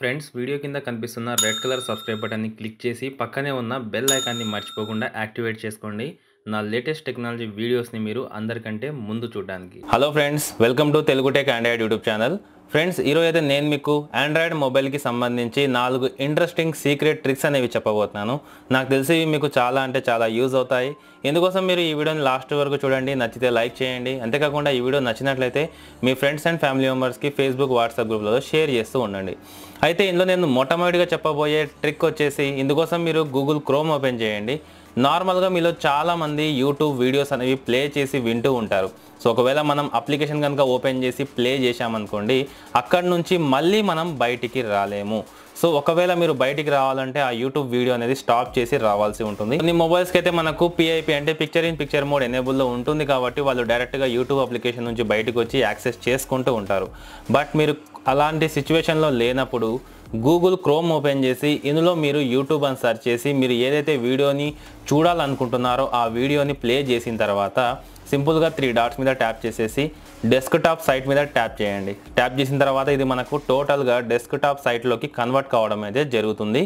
Friends video కింద కనిపిస్తున్న red colour subscribe బటన్ని క్లిక్ చేసి పక్కనే ఉన్న బెల్ ఐకాన్ని మర్చిపోకుండా యాక్టివేట్ చేసుకోండి. నా లేటెస్ట్ టెక్నాలజీ వీడియోస్ని మీరు అందరికంటే ముందు చూడడానికి. Hello friends, welcome to Telugu tech Android YouTube channel. Friends ఈరోజు అయితే నేను మీకు ఆండ్రాయిడ్ మొబైల్కి సంబంధించి 4 ఇంట్రెస్టింగ్ సీక్రెట్ ట్రిక్స్ అనేవి చెప్పబోతున్నాను. నాకు తెలిసి మీకు చాలా యూజ్ అవుతాయి. ఇందుకోసం మీరు ఈ వీడియోని లాస్ట్ వరకు చూడండి, నచ్చితే లైక్ చేయండి. అంతేకాకుండా ఈ వీడియో నచ్చినట్లయితే మీ ఫ్రెండ్స్ అండ్ ఫ్యామిలీ మెంబర్స్కి ఫేస్బుక్ వాట్సాప్ గ్రూప్లలో షేర్ చేస్తూ ఉండండి. అయితే ఇందులో నేను మొట్టమొదటిగా చెప్పబోయే ట్రిక్ వచ్చేసి, ఇందుకోసం మీరు గూగుల్ క్రోమ్ ఓపెన్ చేయండి. నార్మల్గా మీలో చాలామంది యూట్యూబ్ వీడియోస్ అనేవి ప్లే చేసి వింటూ ఉంటారు. సో ఒకవేళ మనం అప్లికేషన్ కనుక ఓపెన్ చేసి ప్లే చేసామనుకోండి, అక్కడి నుంచి మళ్ళీ మనం బయటికి రాలేము. సో ఒకవేళ మీరు బయటికి రావాలంటే ఆ యూట్యూబ్ వీడియో అనేది స్టాప్ చేసి రావాల్సి ఉంటుంది. కొన్ని మొబైల్స్కి అయితే మనకు పిఐపి అంటే పిక్చర్ ఇన్ పిక్చర్ మోడ్ ఎనేబుల్లో ఉంటుంది కాబట్టి వాళ్ళు డైరెక్ట్గా యూట్యూబ్ అప్లికేషన్ నుంచి బయటకు వచ్చి యాక్సెస్ చేసుకుంటూ ఉంటారు. బట్ మీరు అలాంటి సిచ్యువేషన్లో లేనప్పుడు గూగుల్ క్రోమ్ ఓపెన్ చేసి ఇందులో మీరు యూట్యూబ్ అని సెర్చ్ చేసి మీరు ఏదైతే వీడియోని చూడాలనుకుంటున్నారో ఆ వీడియోని ప్లే చేసిన తర్వాత సింపుల్గా 3 డాట్స్ మీద ట్యాప్ చేసేసి డెస్క్టాప్ సైట్ మీద ట్యాప్ చేయండి. ట్యాప్ చేసిన తర్వాత ఇది మనకు టోటల్గా డెస్క్టాప్ సైట్లోకి కన్వర్ట్ కావడం అయితే జరుగుతుంది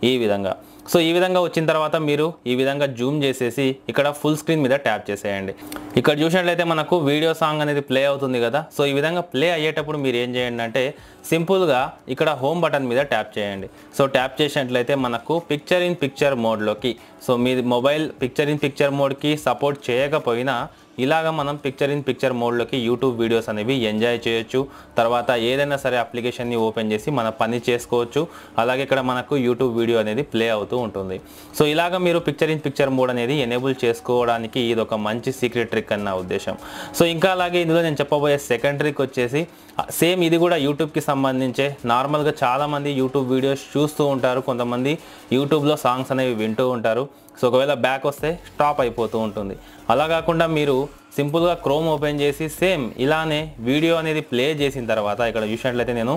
ఈ విధంగా. సో ఈ విధంగా వచ్చిన తర్వాత మీరు ఈ విధంగా జూమ్ చేసేసి ఇక్కడ ఫుల్ స్క్రీన్ మీద ట్యాప్ చేసేయండి. ఇక్కడ చూసినట్లయితే మనకు వీడియో సాంగ్ అనేది ప్లే అవుతుంది కదా. సో ఈ విధంగా ప్లే అయ్యేటప్పుడు మీరు ఏం చేయండి అంటే సింపుల్గా ఇక్కడ హోమ్ బటన్ మీద ట్యాప్ చేయండి. సో ట్యాప్ చేసినట్లయితే మనకు పిక్చర్ ఇన్ పిక్చర్ మోడ్లోకి, సో మీ మొబైల్ పిక్చర్ ఇన్ పిక్చర్ మోడ్కి సపోర్ట్ చేయకపోయినా ఇలాగ మనం పిక్చర్ ఇన్ పిక్చర్ మోడ్లోకి యూట్యూబ్ వీడియోస్ అనేవి ఎంజాయ్ చేయొచ్చు. తర్వాత ఏదైనా సరే అప్లికేషన్ని ఓపెన్ చేసి మన పని చేసుకోవచ్చు. అలాగే ఇక్కడ మనకు యూట్యూబ్ వీడియో అనేది ప్లే అవుతూ ఉంటుంది. సో ఇలాగ మీరు పిక్చర్ ఇన్ పిక్చర్ మోడ్ అనేది ఎనేబుల్ చేసుకోవడానికి ఇది ఒక మంచి సీక్రెట్ ట్రిక్ అని నా ఉద్దేశం. సో ఇంకా అలాగే ఇందులో నేను చెప్పబోయే సెకండ్ ట్రిక్ వచ్చేసి సేమ్ ఇది కూడా యూట్యూబ్కి సంబంధించే. నార్మల్గా చాలామంది యూట్యూబ్ వీడియోస్ చూస్తూ ఉంటారు, కొంతమంది యూట్యూబ్లో సాంగ్స్ అనేవి వింటూ ఉంటారు. సో ఒకవేళ బ్యాక్ వస్తే స్టాప్ అయిపోతూ ఉంటుంది. అలా కాకుండా మీరు సింపుల్గా క్రోమ్ ఓపెన్ చేసి సేమ్ ఇలానే వీడియో అనేది ప్లే చేసిన తర్వాత ఇక్కడ చూసినట్లయితే నేను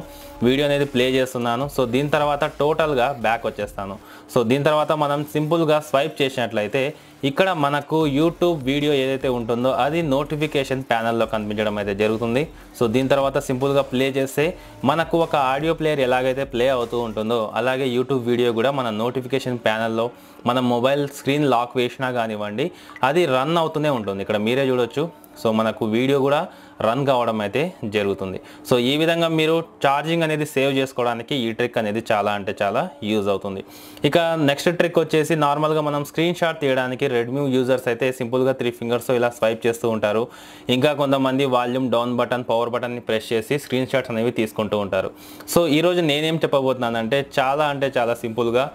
వీడియో అనేది ప్లే చేస్తున్నాను. సో దీని తర్వాత టోటల్గా బ్యాక్ వచ్చేస్తాను. సో దీని తర్వాత మనం సింపుల్గా స్వైప్ చేసినట్లయితే ఇక్కడ మనకు యూట్యూబ్ వీడియో ఏదైతే ఉంటుందో అది నోటిఫికేషన్ ప్యానల్లో కనిపించడం అయితే జరుగుతుంది. సో దీని తర్వాత సింపుల్గా ప్లే చేస్తే మనకు ఒక ఆడియో ప్లేయర్ ఎలాగైతే ప్లే అవుతూ ఉంటుందో అలాగే యూట్యూబ్ వీడియో కూడా మన నోటిఫికేషన్ ప్యానల్లో మన మొబైల్ స్క్రీన్ లాక్ వేసినా కానివ్వండి అది రన్ అవుతూనే ఉంటుంది. ఇక్కడ మీరే చూడొచ్చు. సో మనకు వీడియో కూడా రన్ కావడం అయితే జరుగుతుంది. సో ఈ విధంగా మీరు ఛార్జింగ్ అనేది సేవ్ చేసుకోవడానికి ఈ ట్రిక్ అనేది చాలా యూజ్ అవుతుంది. ఇక నెక్స్ట్ ట్రిక్ వచ్చేసి నార్మల్గా మనం స్క్రీన్ షాట్ తీయడానికి రెడ్మీ యూజర్స్ అయితే సింపుల్గా 3 ఫింగర్స్ ఇలా స్వైప్ చేస్తూ ఉంటారు. ఇంకా కొంతమంది వాల్యూమ్ డౌన్ బటన్ పవర్ బటన్ని ప్రెస్ చేసి స్క్రీన్ షాట్స్ అనేవి తీసుకుంటూ ఉంటారు. సో ఈరోజు నేనేం చెప్పబోతున్నానంటే చాలా సింపుల్గా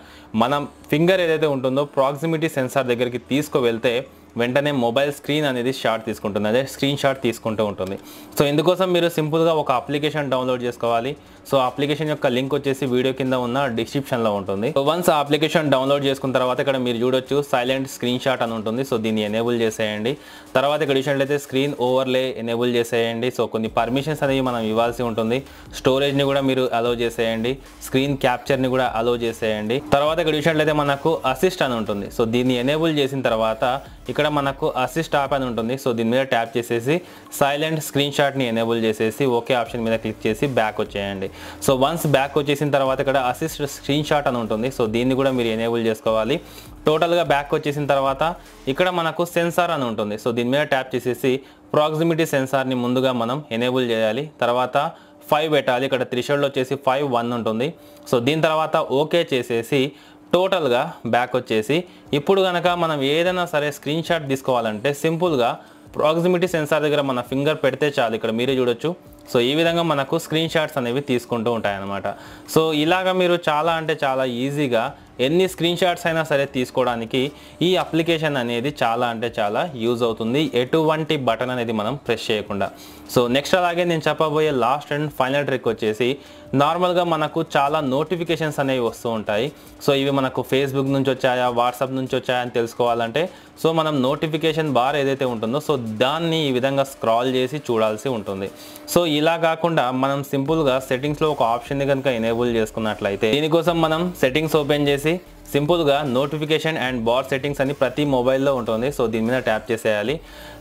మనం ఫింగర్ ఏదైతే ఉంటుందో ప్రాక్సిమిటీ సెన్సార్ దగ్గరికి తీసుకువెళ్తే వెంటనే మొబైల్ స్క్రీన్ అనేది షాట్ తీసుకుంటుంది, అదే స్క్రీన్ షాట్ తీసుకుంటూ ఉంటుంది. సో ఇందుకోసం మీరు సింపుల్గా ఒక అప్లికేషన్ డౌన్లోడ్ చేసుకోవాలి. సో అప్లికేషన్ యొక్క లింక్ వచ్చేసి వీడియో కింద ఉన్న డిస్క్రిప్షన్లో ఉంటుంది. సో వన్స్ ఆ అప్లికేషన్ డౌన్లోడ్ చేసుకున్న తర్వాత ఇక్కడ మీరు చూడొచ్చు సైలెంట్ స్క్రీన్ షాట్ అని ఉంటుంది. సో దీన్ని ఎనేబుల్ చేసేయండి. తర్వాత ఇక్కడ చూసినట్లయితే స్క్రీన్ ఓవర్లే ఎనేబుల్ చేసేయండి. సో కొన్ని పర్మిషన్స్ అనేవి మనం ఇవ్వాల్సి ఉంటుంది. స్టోరేజ్ని కూడా మీరు అలో చేసేయండి, స్క్రీన్ క్యాప్చర్ని కూడా అలో చేసేయండి. తర్వాత ఇక్కడ చూసినట్లయితే మనకు అసిస్ట్ అని ఉంటుంది. సో దీన్ని ఎనేబుల్ చేసిన తర్వాత ఇక్కడ మనకు అసిస్ట్ యాప్ అని ఉంటుంది. సో దీని మీద ట్యాప్ చేసేసి సైలెంట్ స్క్రీన్ షాట్ని ఎనేబుల్ చేసేసి ఓకే ఆప్షన్ మీద క్లిక్ చేసి బ్యాక్ వచ్చేయండి. సో వన్స్ బ్యాక్ వచ్చేసిన తర్వాత ఇక్కడ అసిస్ట్ స్క్రీన్ షాట్ అని ఉంటుంది. సో దీన్ని కూడా మీరు ఎనేబుల్ చేసుకోవాలి. టోటల్గా బ్యాక్ వచ్చేసిన తర్వాత ఇక్కడ మనకు సెన్సార్ అని ఉంటుంది. సో దీని మీద ట్యాప్ చేసేసి ప్రాక్సిమిటీ సెన్సార్ని ముందుగా మనం ఎనేబుల్ చేయాలి. తర్వాత 5 పెట్టాలి. ఇక్కడ థ్రెషోల్డ్ వచ్చేసి 5.1 ఉంటుంది. సో దీని తర్వాత ఓకే చేసేసి టోటల్గా బ్యాక్ వచ్చేసి ఇప్పుడు కనుక మనం ఏదైనా సరే స్క్రీన్ షాట్ తీసుకోవాలంటే సింపుల్గా ప్రాక్సిమిటీ సెన్సార్ దగ్గర మన ఫింగర్ పెడితే చాలు. ఇక్కడ మీరే చూడొచ్చు. సో ఈ విధంగా మనకు స్క్రీన్ షాట్స్ అనేవి తీసుకుంటూ ఉంటాయన్నమాట. సో ఇలాగ మీరు చాలా ఈజీగా ఎన్ని స్క్రీన్ షాట్స్ అయినా సరే తీసుకోవడానికి ఈ అప్లికేషన్ అనేది చాలా యూజ్ అవుతుంది, ఎటువంటి బటన్ అనేది మనం ప్రెస్ చేయకుండా. సో నెక్స్ట్ అలాగే నేను చెప్పబోయే లాస్ట్ అండ్ ఫైనల్ ట్రిక్ వచ్చేసి నార్మల్గా మనకు చాలా నోటిఫికేషన్స్ అనేవి వస్తూ ఉంటాయి. సో ఇవి మనకు ఫేస్బుక్ నుంచి వచ్చాయా వాట్సాప్ నుంచి వచ్చాయా అని తెలుసుకోవాలంటే సో మనం నోటిఫికేషన్ బార్ ఏదైతే ఉంటుందో సో దాన్ని ఈ విధంగా స్క్రాల్ చేసి చూడాల్సి ఉంటుంది. సో ఇలా కాకుండా మనం సింపుల్గా సెట్టింగ్స్లో ఒక ఆప్షన్ని కనుక ఎనేబుల్ చేసుకున్నట్లయితే దీనికోసం మనం సెట్టింగ్స్ ఓపెన్ చేసి సింపుల్గా నోటిఫికేషన్ అండ్ బార్ సెట్టింగ్స్ అని ప్రతి మొబైల్లో ఉంటుంది. సో దీని మీద ట్యాప్ చేసేయాలి.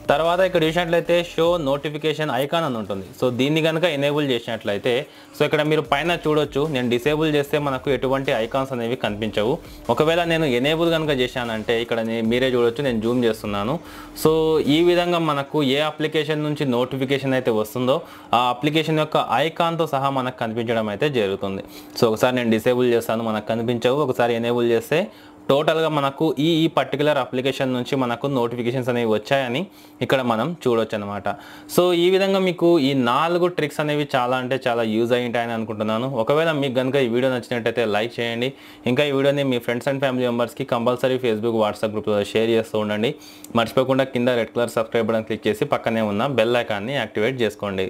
తర్వాత ఇక్కడ చూసినట్లయితే షో నోటిఫికేషన్ ఐకాన్ అని ఉంటుంది. సో దీన్ని కనుక ఎనేబుల్ చేసినట్లయితే సో ఇక్కడ మీరు పైన చూడొచ్చు. నేను డిసేబుల్ చేస్తే మనకు ఎటువంటి ఐకాన్స్ అనేవి కనిపించవు. ఒకవేళ నేను ఎనేబుల్ కనుక చేశానంటే ఇక్కడ మీరే చూడొచ్చు, నేను జూమ్ చేస్తున్నాను. సో ఈ విధంగా మనకు ఏ అప్లికేషన్ నుంచి నోటిఫికేషన్ అయితే వస్తుందో ఆ అప్లికేషన్ యొక్క ఐకాన్తో సహా మనకు కనిపించడం అయితే జరుగుతుంది. సో ఒకసారి నేను డిసేబుల్ చేస్తాను, మనకు కనిపించవు. ఒకసారి ఎనేబుల్ చేస్తే టోటల్గా మనకు ఈ పర్టికులర్ అప్లికేషన్ నుంచి మనకు నోటిఫికేషన్స్ అనేవి వచ్చాయని ఇక్కడ మనం చూడొచ్చు అనమాట. సో ఈ విధంగా మీకు ఈ 4 ట్రిక్స్ అనేవి చాలా అంటే చాలా యూజ్ అయ్యింటాయని అనుకుంటున్నాను. ఒకవేళ మీకు కనుక ఈ వీడియో నచ్చినట్టయితే లైక్ చేయండి. ఇంకా ఈ వీడియోని మీ ఫ్రెండ్స్ అండ్ ఫ్యామిలీ మెంబర్స్కి కంపల్సరీ ఫేస్బుక్, వాట్సాప్ గ్రూప్లో షేర్ చేస్తూ ఉండండి. మర్చిపోకుండా కింద red colour subscribe button click చేసి పక్కనే ఉన్న బెల్ ఐకాన్ని యాక్టివేట్ చేసుకోండి.